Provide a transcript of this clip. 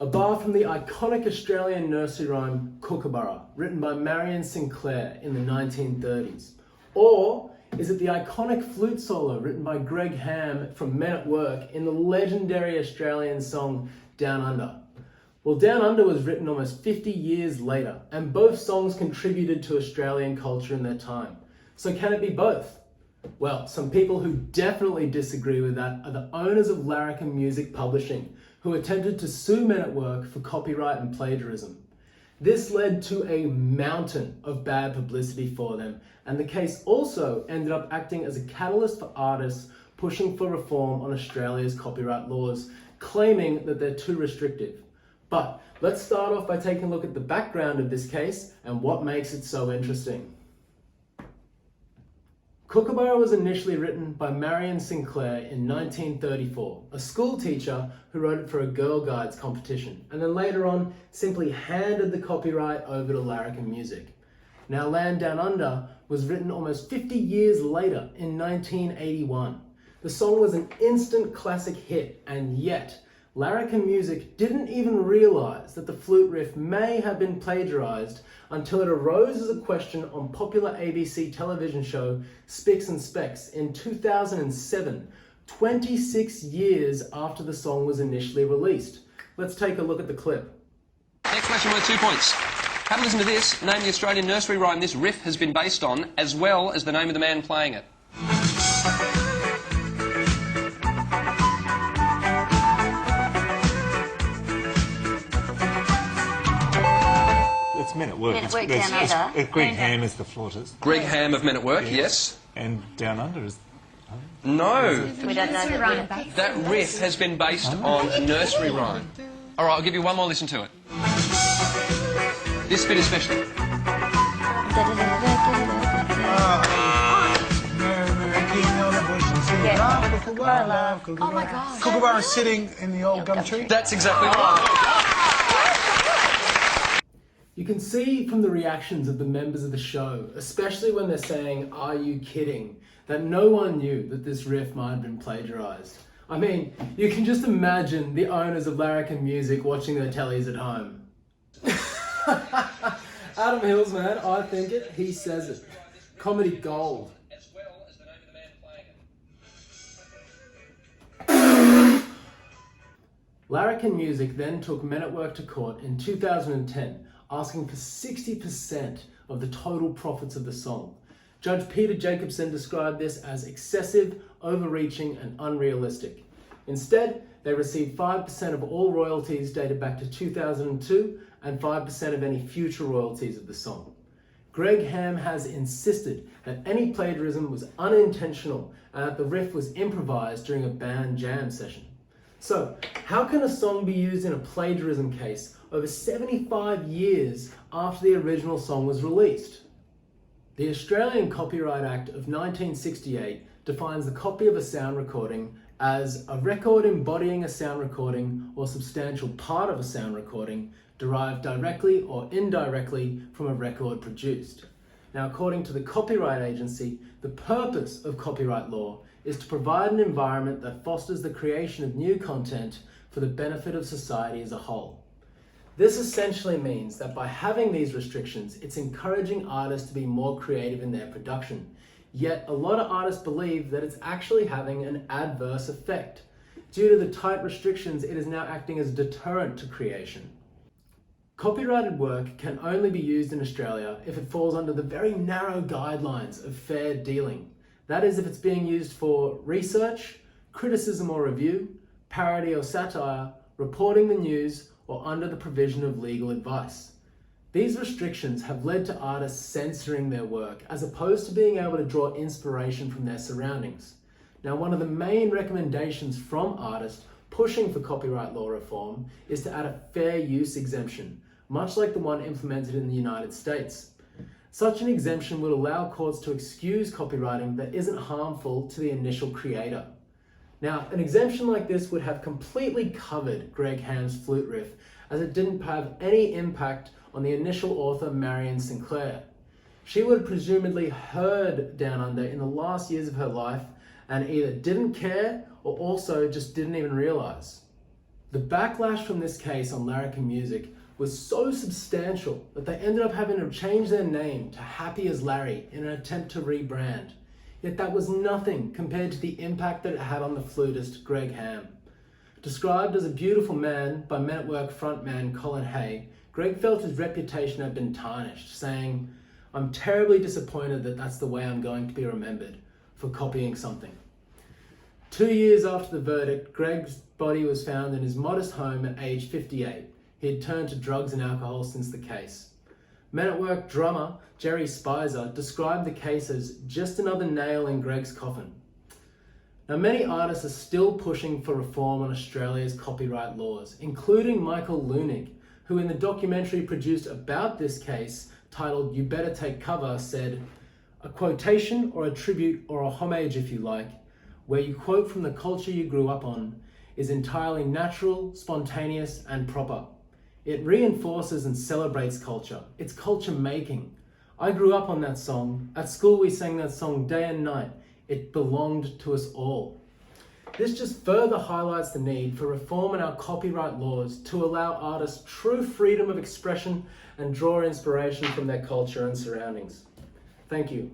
a bar from the iconic Australian nursery rhyme Kookaburra, written by Marion Sinclair in the 1930s? Or is it the iconic flute solo written by Greg Ham from Men at Work in the legendary Australian song Down Under? Well, Down Under was written almost 50 years later, and both songs contributed to Australian culture in their time. So can it be both? Well, some people who definitely disagree with that are the owners of Larrikin Music Publishing, who attempted to sue Men at Work for copyright and plagiarism. This led to a mountain of bad publicity for them, and the case also ended up acting as a catalyst for artists pushing for reform on Australia's copyright laws, claiming that they're too restrictive. But let's start off by taking a look at the background of this case and what makes it so interesting. Kookaburra was initially written by Marion Sinclair in 1934, a school teacher who wrote it for a Girl Guides competition, and then later on simply handed the copyright over to Larrikin Music. Now, Land Down Under was written almost 50 years later in 1981. The song was an instant classic hit, and yet Larrikin Music didn't even realize that the flute riff may have been plagiarized until it arose as a question on popular ABC television show Spicks and Specks in 2007, 26 years after the song was initially released. Let's take a look at the clip. Next question worth 2 points. Have a listen to this. Name the Australian nursery rhyme this riff has been based on, as well as the name of the man playing it. It's Men at Work. Men at Work, Down Under. Greg Ham is the flautist. Greg Ham of Men at Work, yes. And Down Under is... No. We don't know the rhyme. That riff has been based on a nursery rhyme. All right, I'll give you one more listen to it. This bit especially. Oh my God. Kookaburra sitting in the old gum tree. That's exactly right. You can see from the reactions of the members of the show, especially when they're saying, "Are you kidding?" that no one knew that this riff might have been plagiarized. I mean, you can just imagine the owners of Larrikin Music watching their tellies at home. Adam Hills, man, I think it, he says it. Comedy gold. As well as the name of the man playing it. Larrikin Music then took Men at Work to court in 2010, asking for 60% of the total profits of the song. Judge Peter Jacobson described this as excessive, overreaching, and unrealistic. Instead, they received 5% of all royalties dated back to 2002 and 5% of any future royalties of the song. Greg Ham has insisted that any plagiarism was unintentional and that the riff was improvised during a band jam session. So, how can a song be used in a plagiarism case over 75 years after the original song was released? The Australian Copyright Act of 1968 defines the copy of a sound recording as a record embodying a sound recording or substantial part of a sound recording derived directly or indirectly from a record produced. Now, according to the Copyright Agency, the purpose of copyright law is to provide an environment that fosters the creation of new content for the benefit of society as a whole. This essentially means that by having these restrictions, it's encouraging artists to be more creative in their production. Yet a lot of artists believe that it's actually having an adverse effect. Due to the tight restrictions, it is now acting as a deterrent to creation. Copyrighted work can only be used in Australia if it falls under the very narrow guidelines of fair dealing. That is, if it's being used for research, criticism or review, parody or satire, reporting the news, or under the provision of legal advice. These restrictions have led to artists censoring their work as opposed to being able to draw inspiration from their surroundings. Now, one of the main recommendations from artists pushing for copyright law reform is to add a fair use exemption, much like the one implemented in the United States. Such an exemption would allow courts to excuse copywriting that isn't harmful to the initial creator. Now, an exemption like this would have completely covered Greg Ham's flute riff, as it didn't have any impact on the initial author, Marion Sinclair. She would have presumably heard Down Under in the last years of her life and either didn't care or also just didn't even realize. The backlash from this case on Larrikin Music was so substantial that they ended up having to change their name to Happy as Larry in an attempt to rebrand. Yet that was nothing compared to the impact that it had on the flutist Greg Ham. Described as a beautiful man by Men at Work frontman Colin Hay, Greg felt his reputation had been tarnished, saying, "I'm terribly disappointed that that's the way I'm going to be remembered, for copying something." 2 years after the verdict, Greg's body was found in his modest home at age 58. He had turned to drugs and alcohol since the case. Men at Work drummer Jerry Spicer described the case as just another nail in Greg's coffin. Now, many artists are still pushing for reform on Australia's copyright laws, including Michael Leunig, who in the documentary produced about this case, titled "You Better Take Cover," said, "A quotation or a tribute or a homage, if you like, where you quote from the culture you grew up on, is entirely natural, spontaneous, and proper. It reinforces and celebrates culture. It's culture making. I grew up on that song. At school we sang that song day and night. It belonged to us all." This just further highlights the need for reform in our copyright laws to allow artists true freedom of expression and draw inspiration from their culture and surroundings. Thank you.